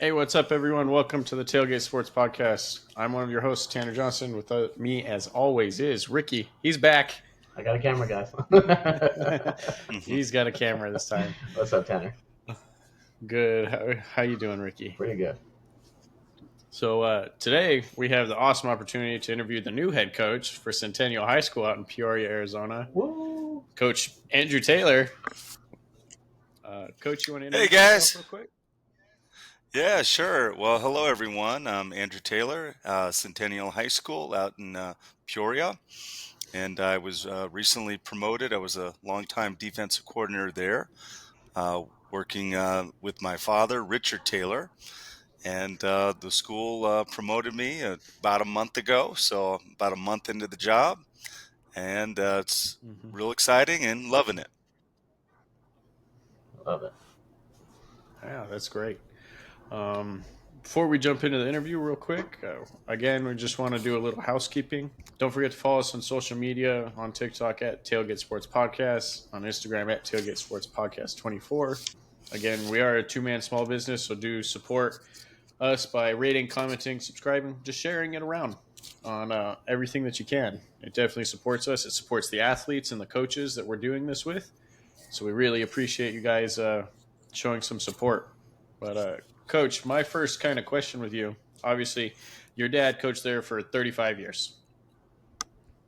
Hey, what's up, everyone? Welcome to the Tailgate Sports Podcast. I'm one of your hosts, Tanner Johnson. With me, as always, is Ricky. He's back. I got a camera, guys. He's got a camera this time. What's up, Tanner? Good. How you doing, Ricky? Pretty good. So today we have the awesome opportunity to interview the new head coach for Centennial High School out in Peoria, Arizona, Woo! Coach Andrew Taylor. Coach, you want to Hey introduce yourself guys. real quick? Yeah, sure. Well, hello everyone. I'm Andrew Taylor, Centennial High School out in Peoria, and I was recently promoted. I was a longtime defensive coordinator there, working with my father, Richard Taylor, and the school promoted me about a month ago. So about a month into the job, and it's Mm-hmm. real exciting and loving it. Love it. Yeah, that's great. Before we jump into the interview, real quick, again, we just want to do a little housekeeping. Don't forget to follow us on social media on TikTok at Tailgate Sports Podcast, on Instagram at Tailgate Sports Podcast 24. Again, we are a two-man small business, so do support us by rating, commenting, subscribing, just sharing it around on everything that you can. It definitely supports us. It supports the athletes and the coaches that we're doing this with. So we really appreciate you guys showing some support. But Coach, my first kind of question with you, obviously, your dad coached there for 35 years,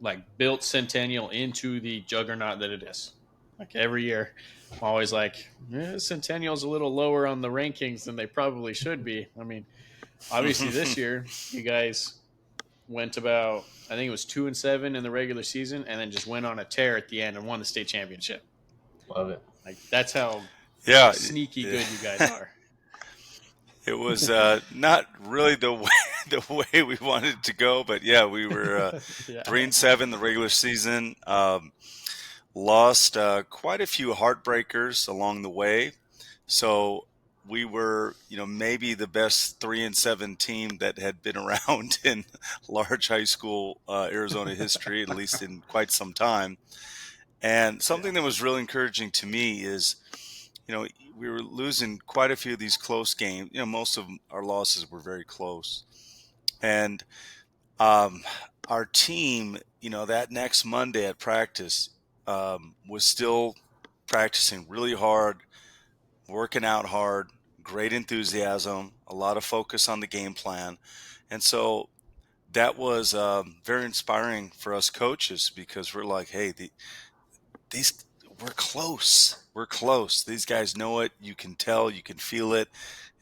like built Centennial into the juggernaut that it is. Like every year, I'm always like, Centennial's a little lower on the rankings than they probably should be. I mean, obviously this year, you guys went about, I think it was 2-7 in the regular season, and then just went on a tear at the end and won the state championship. Love it. Like that's how Yeah. sneaky good you guys are. It was not really the way the way we wanted it to go, but yeah, we were Yeah. 3-7 the regular season. Lost quite a few heartbreakers along the way, so we were, maybe the best 3-7 team that had been around in large high school Arizona history, at least in quite some time. And something that was really encouraging to me is, we were losing quite a few of these close games. Most of our losses were very close. And our team, that next Monday at practice was still practicing really hard, working out hard, great enthusiasm, a lot of focus on the game plan. And so that was very inspiring for us coaches because we're like, hey, these we're close. We're close. These guys know it. You can tell. You can feel it.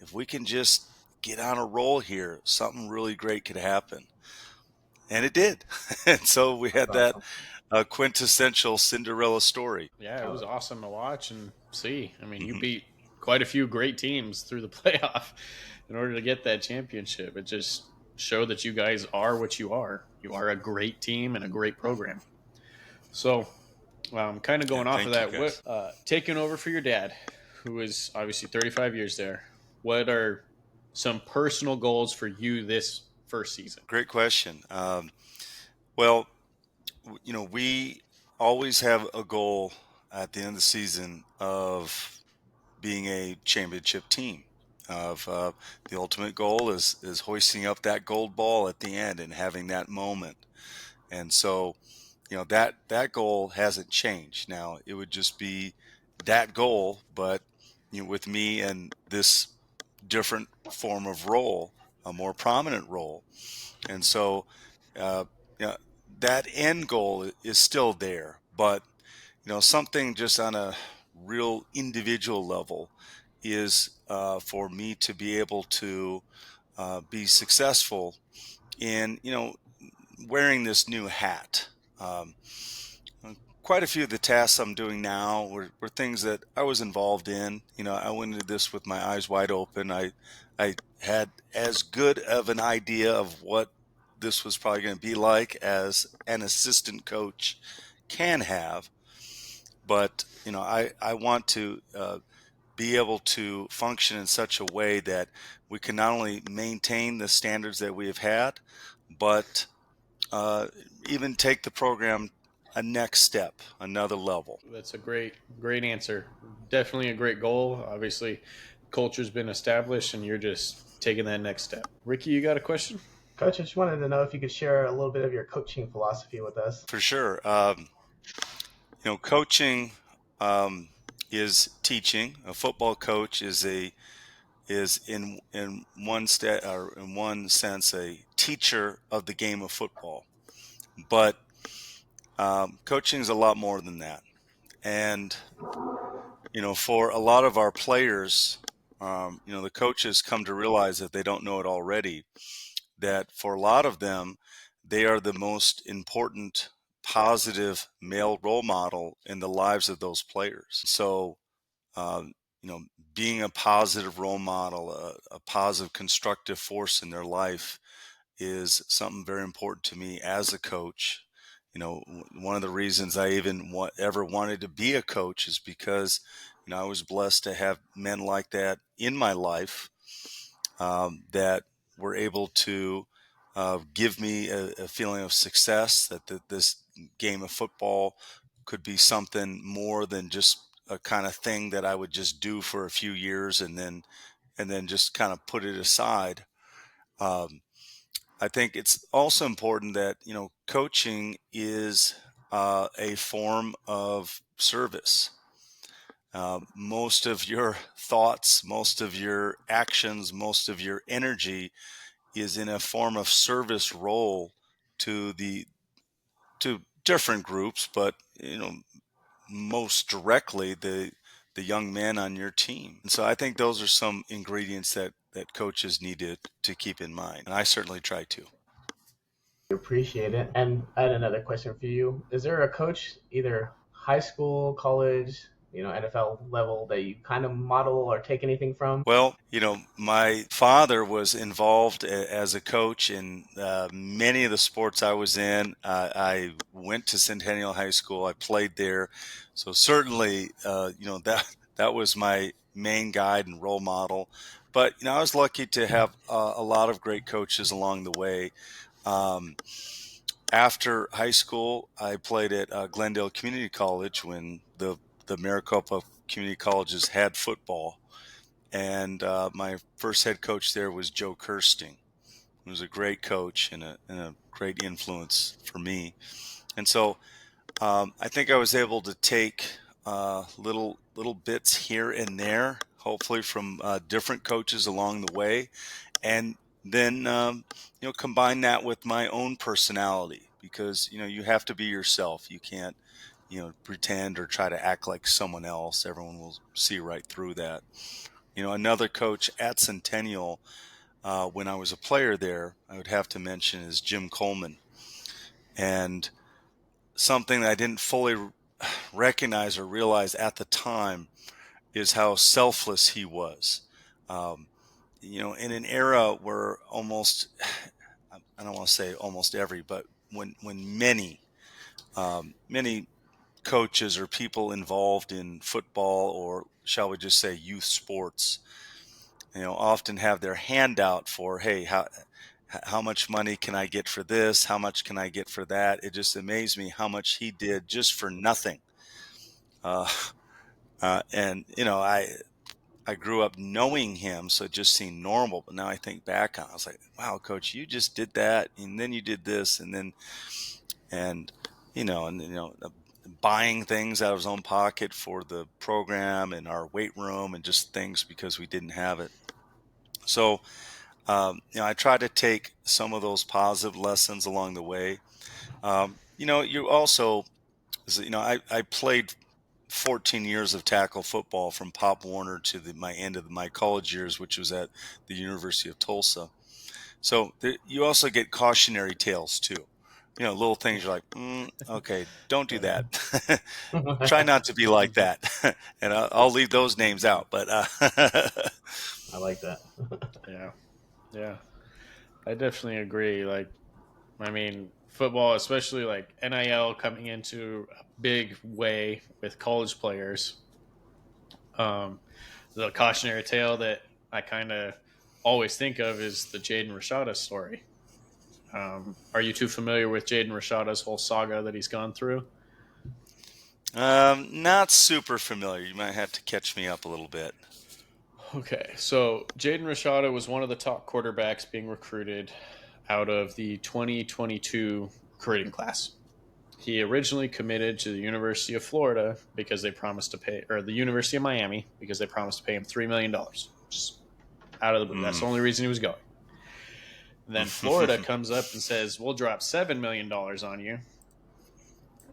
If we can just get on a roll here, something really great could happen. And it did. And so we had That's that awesome. quintessential Cinderella story. Yeah, it Love was it. awesome to watch and see. I mean, you Hmm. beat quite a few great teams through the playoff in order to get that championship. It just showed that you guys are what you are. You are a great team and a great program. So, kind of Yeah, going off of thank you that, what guys. taking over for your dad, who is obviously 35 years there, what are some personal goals for you this first season? Great question. Well, we always have a goal at the end of the season of being a championship team. Of the ultimate goal is hoisting up that gold ball at the end and having that moment. And so, that goal hasn't changed. Now it would just be that goal, but with me and this different form of role, a more prominent role. And so, uh, yeah, that end goal is still there, but something just on a real individual level is for me to be able to be successful in wearing this new hat. Um, Quite a few of the tasks I'm doing now were things that I was involved in. I went into this with my eyes wide open. I had as good of an idea of what this was probably going to be like as an assistant coach can have. But, I want to be able to function in such a way that we can not only maintain the standards that we have had, but uh, even take the program a next step, another level. That's a great answer. Definitely a great goal. Obviously, culture's been established and you're just taking that next step. Ricky, you got a question? Coach, I just wanted to know if you could share a little bit of your coaching philosophy with us. For sure. Coaching is teaching. A football coach is in or in one sense a teacher of the game of football. But coaching is a lot more than that. And for a lot of our players, the coaches come to realize that they don't know it already. That for a lot of them, they are the most important positive male role model in the lives of those players. So, um, being a positive role model, a positive constructive force in their life is something very important to me as a coach. One of the reasons I even ever wanted to be a coach is because, I was blessed to have men like that in my life, that were able to give me a feeling of success, that this game of football could be something more than just a kind of thing that I would just do for a few years and then just kind of put it aside. Um, I think it's also important that, coaching is a form of service. Most of your thoughts, most of your actions, most of your energy is in a form of service role to to different groups, but most directly the young men on your team. And so I think those are some ingredients that coaches need to keep in mind, and I certainly try to. Appreciate it. And I had another question for you. Is there a coach, either high school, college, NFL level, that you kind of model or take anything from? Well, my father was involved as a coach in many of the sports I was in. I went to Centennial High School. I played there. So certainly, that was my main guide and role model. But, I was lucky to have a lot of great coaches along the way. Um, After high school, I played at Glendale Community College when the Maricopa Community Colleges had football. And my first head coach there was Joe Kirsting, who was a great coach and a great influence for me. And so I think I was able to take little bits here and there, hopefully from different coaches along the way, and then combine that with my own personality, because you have to be yourself. You can't pretend or try to act like someone else. Everyone will see right through that. Another coach at Centennial, when I was a player there, I would have to mention, is Jim Coleman. And something that I didn't fully recognize or realize at the time is how selfless he was. Um, in an era where almost, I don't want to say almost every, but when many coaches or people involved in football, or shall we just say youth sports, often have their hand out for, hey, how much money can I get for this? How much can I get for that? It just amazed me how much he did just for nothing. Uh, and I grew up knowing him, so it just seemed normal. But now I think back on it, I was like, wow, coach, you just did that, and then you did this, and buying things out of his own pocket for the program and our weight room and just things because we didn't have it. So I try to take some of those positive lessons along the way. You also, I played 14 years of tackle football from Pop Warner to my end of my college years, which was at the University of Tulsa. So you also get cautionary tales too. Little things you're like, okay, don't do that. Try not to be like that. And I'll leave those names out. But I like that. Yeah, yeah, I definitely agree. Like, I mean, football, especially like NIL coming into a big way with college players. The cautionary tale that I kind of always think of is the Jaden Rashada story. Are you too familiar with Jaden Rashada's whole saga that he's gone through? not super familiar. You might have to catch me up a little bit. Okay, so Jaden Rashada was one of the top quarterbacks being recruited out of the 2022 recruiting class. He originally committed to the University of Florida because they promised to pay, or the University of Miami because they promised to pay him $3 million. Just out of the blue. That's Mm. the only reason he was going. And then Florida comes up and says, "We'll drop $7 million on you,"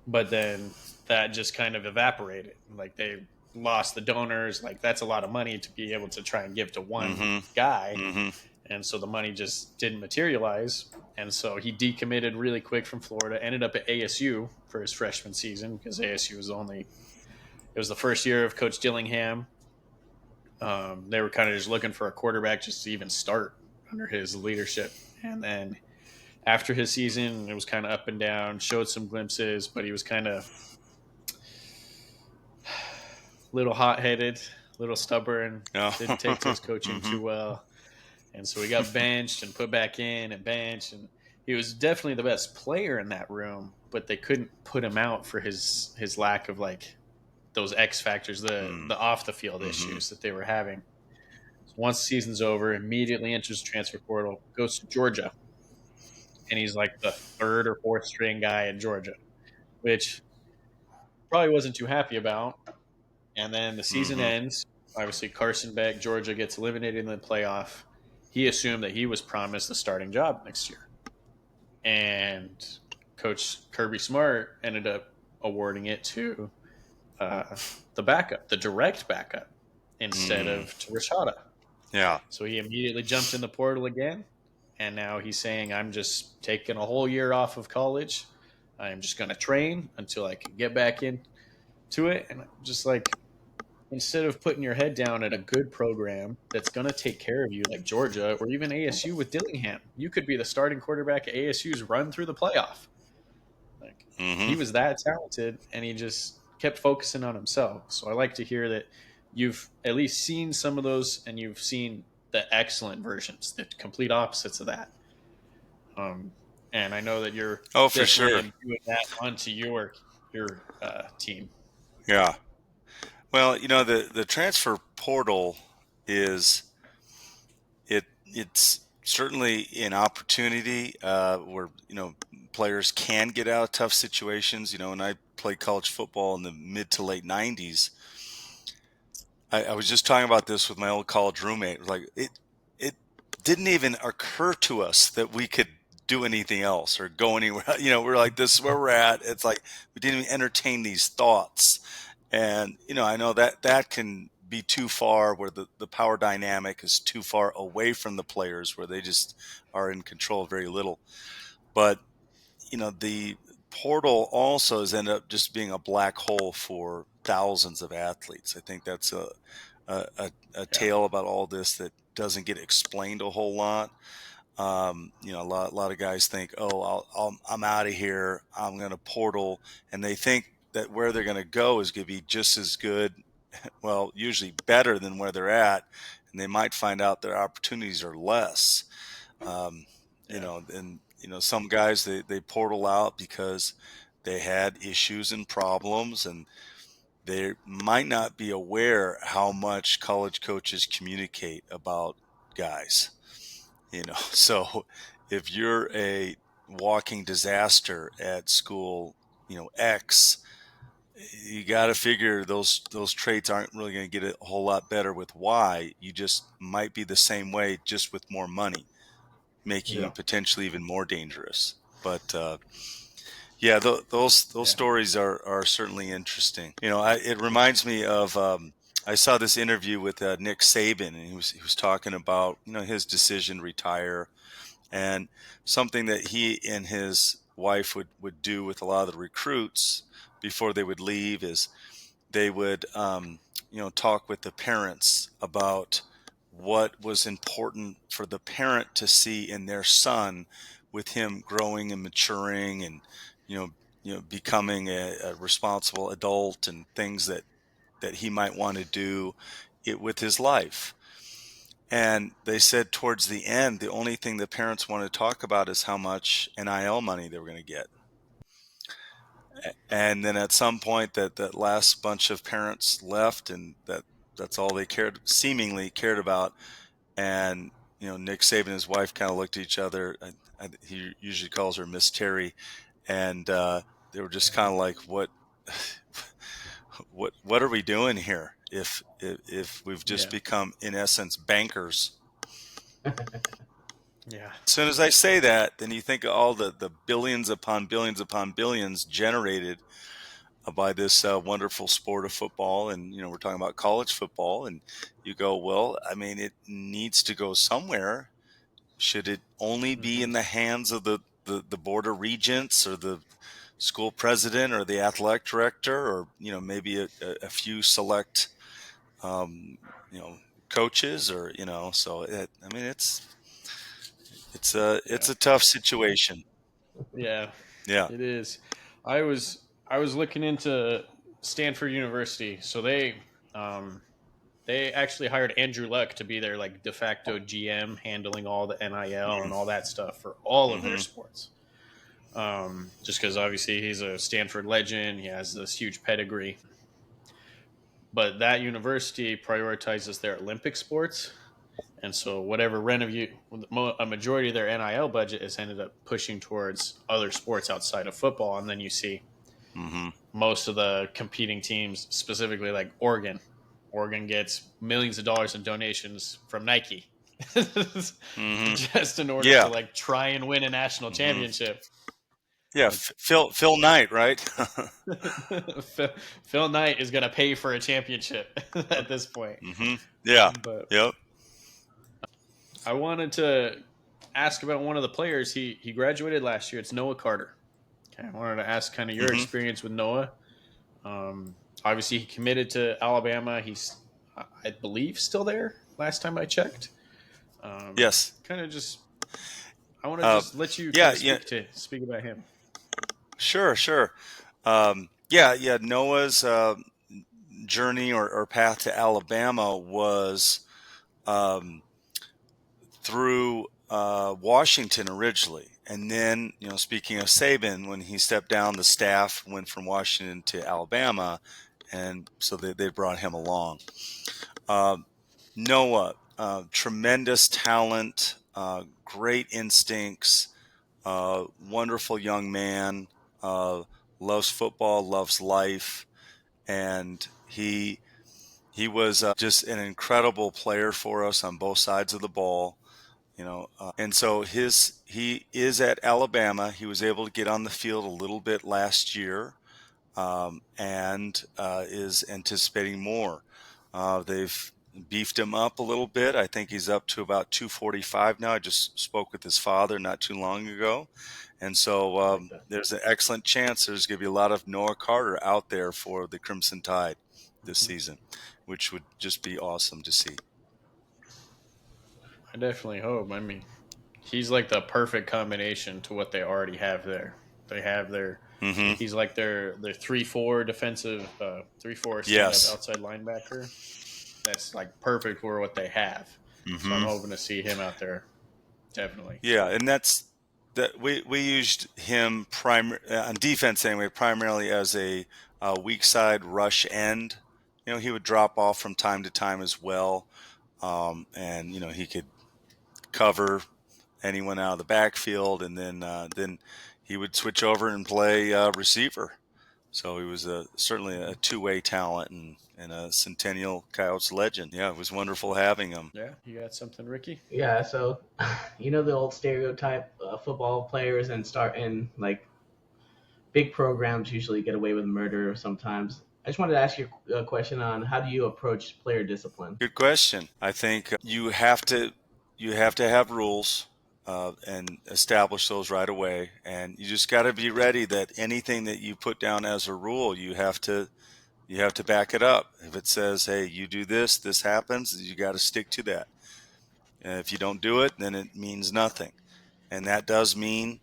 but then that just kind of evaporated. Like they lost the donors. Like that's a lot of money to be able to try and give to one Mm-hmm. guy, Mm-hmm. and so the money just didn't materialize. And so he decommitted really quick from Florida. Ended up at ASU for his freshman season because ASU was it was the first year of Coach Dillingham. They were kind of just looking for a quarterback just to even start under his leadership. And then after his season, it was kind of up and down. Showed some glimpses, but he was kind of little hot headed, little stubborn. Yeah. Didn't take to his coaching Mm-hmm. too well, and so he got benched and put back in and benched. And he was definitely the best player in that room, but they couldn't put him out for his lack of like those X factors, the off the field Mm-hmm. issues that they were having. So once the season's over, immediately enters the transfer portal, goes to Georgia, and he's like the third or fourth string guy in Georgia, which probably wasn't too happy about. And then the season Mm-hmm. ends. Obviously, Carson Beck, Georgia gets eliminated in the playoff. He assumed that he was promised the starting job next year. And Coach Kirby Smart ended up awarding it to uh, the backup, the direct backup, instead Mm. of to Rashada. Yeah. So he immediately jumped in the portal again. And now he's saying, I'm just taking a whole year off of college. I'm just going to train until I can get back into it. And I'm just like, instead of putting your head down at a good program that's going to take care of you, like Georgia or even ASU with Dillingham, you could be the starting quarterback at ASU's run through the playoff. Like he Mm-hmm. was that talented, and he just kept focusing on himself. So I like to hear that you've at least seen some of those, and you've seen the excellent versions, the complete opposites of that. Um, and I know that you're Oh, for definitely sure. imbuing that onto your team. Yeah. Well, the transfer portal is it's certainly an opportunity where players can get out of tough situations. When I played college football in the mid to late '90s, I was just talking about this with my old college roommate. Like it didn't even occur to us that we could do anything else or go anywhere. We're like, this is where we're at. It's like we didn't even entertain these thoughts. And I know that can be too far, where the power dynamic is too far away from the players, where they just are in control of very little. But the portal also has ended up just being a black hole for thousands of athletes. I think that's a Yeah, tale about all this that doesn't get explained a whole lot. A lot of guys think, oh, I'm out of here. I'm going to portal, and they think that where they're going to go is going to be just as good, well, usually better than where they're at, and they might find out their opportunities are less. Um, yeah, and some guys they portal out because they had issues and problems, and they might not be aware how much college coaches communicate about guys. So if you're a walking disaster at school, X, you got to figure those traits aren't really going to get a whole lot better with Y. You just might be the same way, just with more money, making you Yeah. potentially even more dangerous. But yeah, those yeah. stories are certainly interesting. It reminds me of I saw this interview with Nick Saban, and he was talking about his decision to retire, and something that he and his wife would do with a lot of the recruits before they would leave is they would talk with the parents about what was important for the parent to see in their son, with him growing and maturing, and you know becoming a responsible adult, and things that he might want to do it with his life. And they said towards the end, the only thing the parents wanted to talk about is how much NIL money they were going to get. And then at some point, that last bunch of parents left, and that That's all they seemingly cared about. And Nick Saban and his wife kind of looked at each other. He usually calls her Miss Terry, and they were just kind of like, "What, what are we doing here? If we've just Yeah. become, in essence, bankers." Yeah. As soon as I say that, then you think of all the billions upon billions upon billions generated by this wonderful sport of football. And, we're talking about college football. And you go, well, I mean, it needs to go somewhere. Should it only be Hmm. in the hands of the board of regents or the school president or the athletic director or, maybe a few select, um, you know, coaches or, so I mean, Yeah. it's a tough situation. Yeah. Yeah. It is. I was looking into Stanford University, so they actually hired Andrew Luck to be their like de facto GM, handling all the NIL and all that stuff for all of their Mm-hmm. sports. Just because obviously he's a Stanford legend, he has this huge pedigree. But that university prioritizes their Olympic sports, and so whatever a majority of their NIL budget is ended up pushing towards other sports outside of football, and then you see Mm-hmm. most of the competing teams, specifically like Oregon. Oregon gets millions of dollars in donations from Nike Mm-hmm. just in order to Yeah. like try and win a national Mm-hmm. championship. Yeah. Like Phil Knight, right? Phil Knight is going to pay for a championship at this point. Mm-hmm. Yeah. But Yep. I wanted to ask about one of the players. He graduated last year. It's Noah Carter. Okay, I wanted to ask kind of your Mm-hmm. experience with Noah. Obviously, he committed to Alabama. He's, I believe, still there. Last time I checked. Yes. Kind of just, I want to Uh, just let you kind yeah. of Yeah. speak about him. Sure. Sure. Yeah. Yeah. Noah's journey or path to Alabama was um, through Washington originally. And then, speaking of Saban, when he stepped down, the staff went from Washington to Alabama. And so they brought him along. Uh, Noah, tremendous talent, great instincts, wonderful young man, uh, loves football, loves life. And he was just an incredible player for us on both sides of the ball. And so he is at Alabama. He was able to get on the field a little bit last year, and is anticipating more. They've beefed him up a little bit. I think he's up to about 245 now. I just spoke with his father not too long ago. And so I like that. there's an excellent chance there's going to be a lot of Noah Carter out there for the Crimson Tide this Mhm. season, which would just be awesome to see. I definitely hope. I mean, he's like the perfect combination to what they already have there. They have their Hmm. He's like their 3-4 defensive 3-4 stand up Yes. outside linebacker. That's like perfect for what they have. So I'm Hmm. hoping to see him out there. Definitely. Yeah, and that's that we used him on defense anyway, primarily as a weak side rush end. He would drop off from time to time as well, and he could cover anyone out of the backfield, and then he would switch over and play receiver. So he was certainly a two-way talent and a Centennial Coyotes legend. Yeah, it was wonderful having him. Yeah, you got something, Ricky? Yeah, so the old stereotype, football players and start in like big programs usually get away with murder sometimes. I just wanted to ask you a question on how do you approach player discipline? Good question. I think you have to have rules and establish those right away, and you just got to be ready that anything that you put down as a rule, you have to back it up. If it says, "Hey, you do this, this happens," you got to stick to that. And if you don't do it, then it means nothing, and that does mean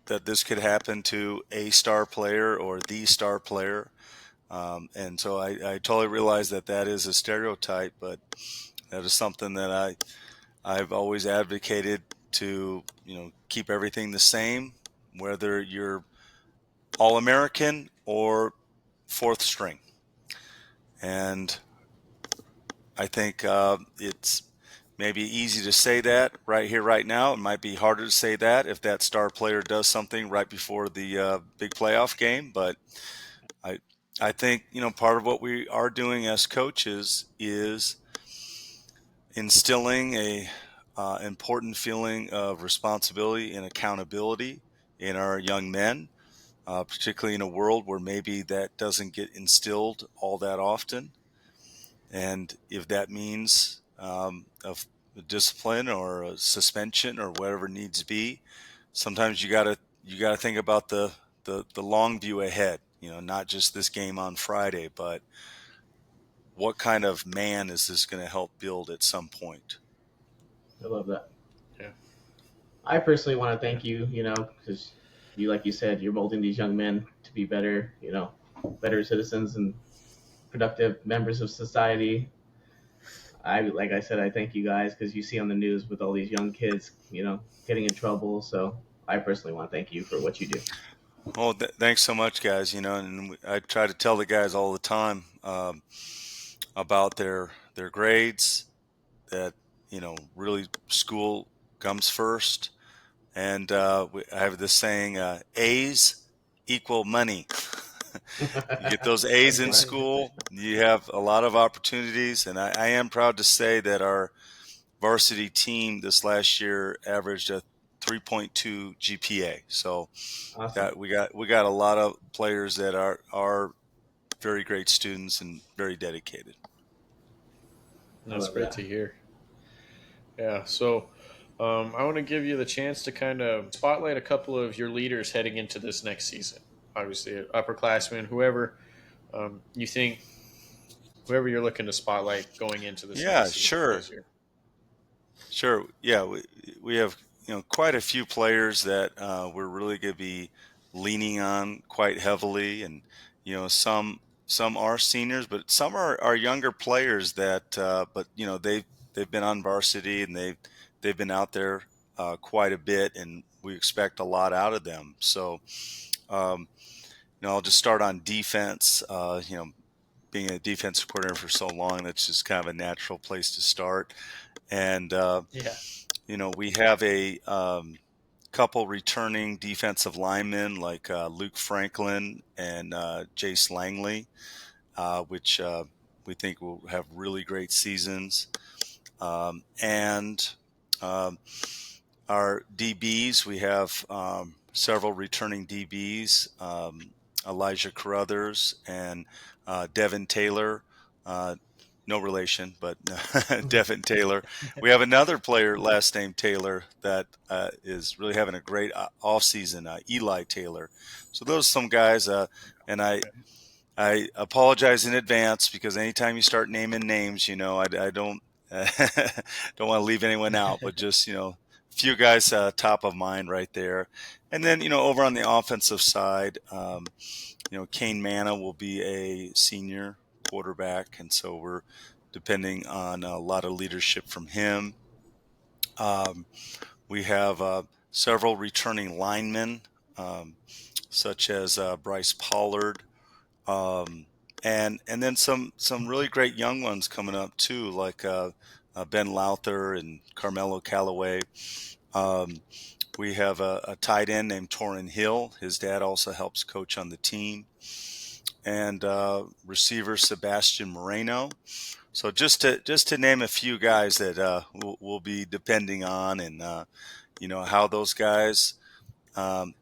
that this could happen to a star player or the star player. And so I totally realize that is a stereotype, but that is something that I've always advocated to, keep everything the same, whether you're All American or fourth string. And I think it's maybe easy to say that right here, right now. It might be harder to say that if that star player does something right before the big playoff game. But I, I think part of what we are doing as coaches is instilling a important feeling of responsibility and accountability in our young men, particularly in a world where maybe that doesn't get instilled all that often. And if that means of discipline or a suspension or whatever it needs to be, sometimes you gotta think about the long view ahead. Not just this game on Friday, but what kind of man is this going to help build at some point? I love that. Yeah. I personally want to Yeah. thank you, because you, like you said, you're molding these young men to be better, better citizens and productive members of society. Like I said, I thank you guys because you see on the news with all these young kids, getting in trouble. So I personally want to thank you for what you do. Well, thanks so much, guys. And I try to tell the guys all the time about their grades. That really school comes first, and I have this saying: A's equal money. You get those A's That's in smart. school, you have a lot of opportunities. And I am proud to say that our varsity team this last year averaged a 3.2 GPA. So Awesome. that we got a lot of players that are very great students and very dedicated. I That's love great that. to hear. Yeah. So I want to give you the chance to kind of spotlight a couple of your leaders heading into this next season. Obviously, upperclassmen, whoever you think, whoever you're looking to spotlight going into this Yeah, next season sure. this year. Sure. Yeah, we have quite a few players that we're really going to be leaning on quite heavily, and some are seniors, but some are younger players that but they've been on varsity and they've been out there quite a bit, and we expect a lot out of them. So um, I'll just start on defense. Being a defensive coordinator for so long, that's just kind of a natural place to start. And Yeah. we have a couple returning defensive linemen like Luke Franklin and Jace Langley, which we think will have really great seasons. And um, our DBs, we have several returning DBs, Elijah Carruthers and Devin Taylor. No relation, but Devin Taylor. We have another player, last name Taylor, that is really having a great offseason, Eli Taylor. So those are some guys, and I apologize in advance because anytime you start naming names, I don't don't want to leave anyone out, but just a few guys top of mind right there. And then over on the offensive side, Kane Manna will be a senior quarterback, and so we're depending on a lot of leadership from him. Um, we have several returning linemen, um, such as Bryce Pollard, um, and then some really great young ones coming up too, like Ben Lowther and Carmelo Callaway. Um, we have a tight end named Torrin Hill. His dad also helps coach on the team, and receiver Sebastian Moreno. So just to name a few guys that we'll be depending on, and how those guys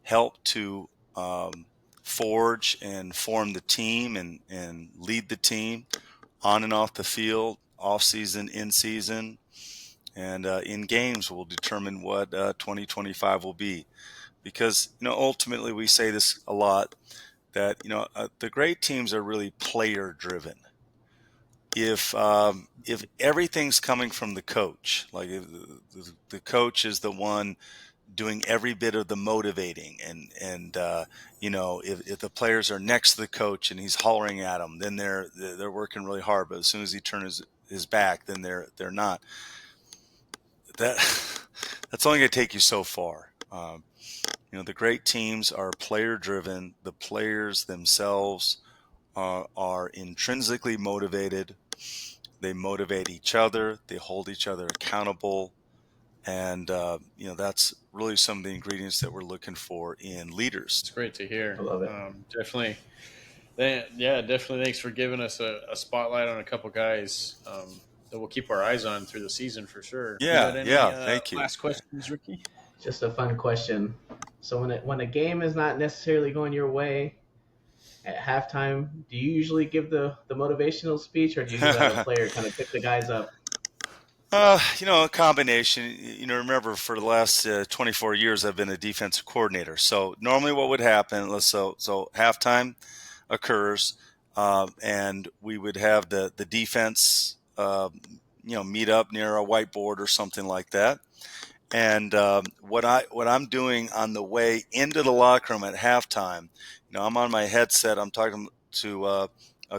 help to forge and form the team and lead the team on and off the field, off season, in season, and in games will determine what 2025 will be. Because ultimately we say this a lot, that the great teams are really player driven. If everything's coming from the coach, like if the coach is the one doing every bit of the motivating, and if the players are next to the coach and he's hollering at them, then they're working really hard, but as soon as he turns his back, then they're not. That that's only going to take you so far. The great teams are player driven. The players themselves are intrinsically motivated. they motivate each other, they hold each other accountable. And, that's really some of the ingredients that we're looking for in leaders. It's great to hear. I love it. Definitely. Yeah, definitely. Thanks for giving us a spotlight on a couple guys that we'll keep our eyes on through the season for sure. You got Yeah, any yeah. Thank you. last questions, Ricky? Just a fun question. So when a game is not necessarily going your way at halftime, do you usually give the motivational speech, or do you just have a player kind of pick the guys up? A combination. Remember for the last 24 years, I've been a defensive coordinator. So normally, what would happen? So halftime occurs, and we would have the defense, meet up near a whiteboard or something like that. And what I'm doing on the way into the locker room at halftime, I'm on my headset. I'm talking to a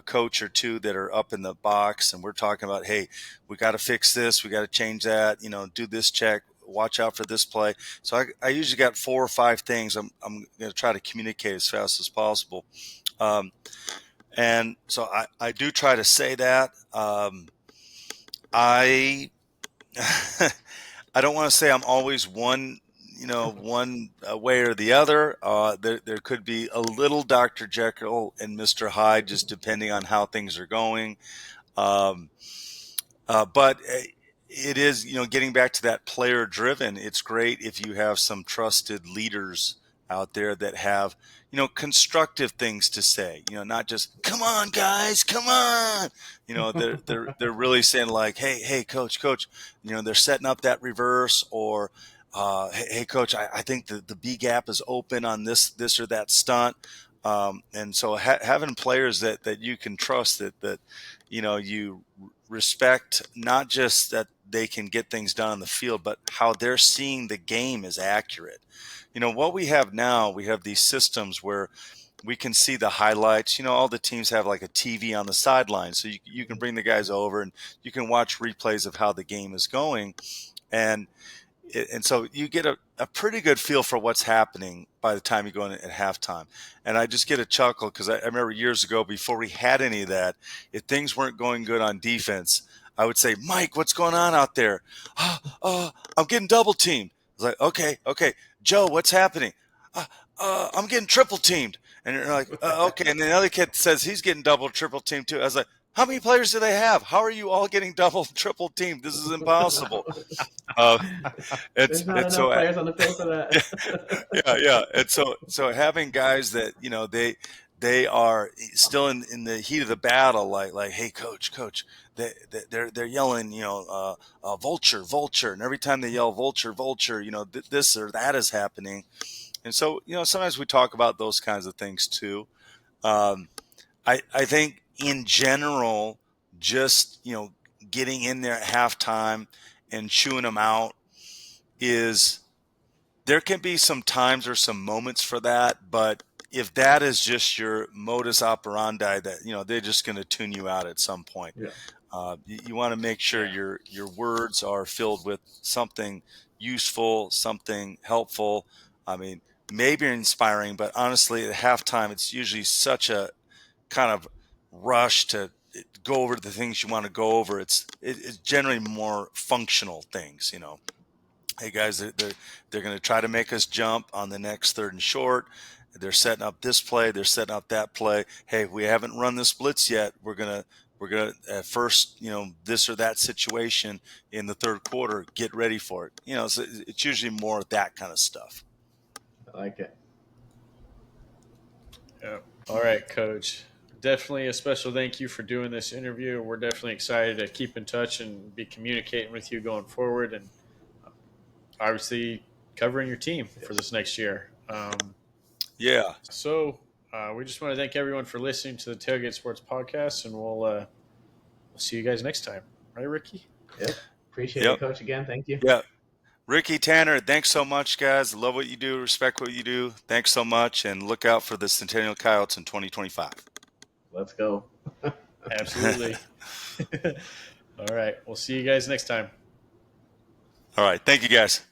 coach or two that are up in the box, and we're talking about, hey, we got to fix this, we got to change that, do this check, watch out for this play. So I usually got 4 or 5 things I'm going to try to communicate as fast as possible, and so I do try to say that. I I don't want to say I'm always one way or the other. There could be a little Dr. Jekyll and Mr. Hyde, just depending on how things are going. Um, but it is, getting back to that player driven. It's great if you have some trusted leaders out there that have, constructive things to say, not just, come on guys, come on. They're really saying like, hey, coach, they're setting up that reverse, or, hey coach, I think the B gap is open on this or that stunt. And so having players that you can trust, that you respect, not just that they can get things done on the field, but how they're seeing the game is accurate. What we have now, we have these systems where we can see the highlights. All the teams have like a TV on the sideline, so you can bring the guys over and you can watch replays of how the game is going. And so you get a pretty good feel for what's happening by the time you go in at halftime. And I just get a chuckle because I remember years ago, before we had any of that, if things weren't going good on defense, I would say, Mike, what's going on out there? I'm getting double teamed. I was like, okay. Joe, what's happening? I'm getting triple teamed. And you're like, okay. And then the other kid says he's getting double, triple teamed too. I was like, how many players do they have? How are you all getting double, triple teamed? This is impossible. Uh, There's not enough players on the field for that. yeah. And so having guys that, they are still in the heat of the battle, like, hey, coach, they're yelling, vulture. And every time they yell vulture, this or that is happening. And so, sometimes we talk about those kinds of things too. I think in general, just, getting in there at halftime and chewing them out is, there can be some times or some moments for that, but if that is just your modus operandi, that they're just going to tune you out at some point. Yeah. You want to make sure your words are filled with something useful, something helpful. I mean, maybe inspiring, but honestly, at halftime, it's usually such a kind of rush to go over the things you want to go over. It's generally more functional things, Hey guys, they're going to try to make us jump on the next 3rd and short. They're setting up this play. They're setting up that play. Hey, we haven't run this blitz yet. We're gonna at first, this or that situation in the 3rd quarter. Get ready for it. So it's usually more of that kind of stuff. I like it. Yeah. All right, Coach. Definitely a special thank you for doing this interview. We're definitely excited to keep in touch and be communicating with you going forward, and obviously covering your team for this next year. Yeah. So we just want to thank everyone for listening to the Tailgate Sports Podcast, and we'll see you guys next time. Right, Ricky? Yep. Appreciate it, Coach, again. Thank you. Yeah. Ricky, Tanner, thanks so much, guys. Love what you do. Respect what you do. Thanks so much. And look out for the Centennial Coyotes in 2025. Let's go. Absolutely. All right. We'll see you guys next time. All right. Thank you, guys.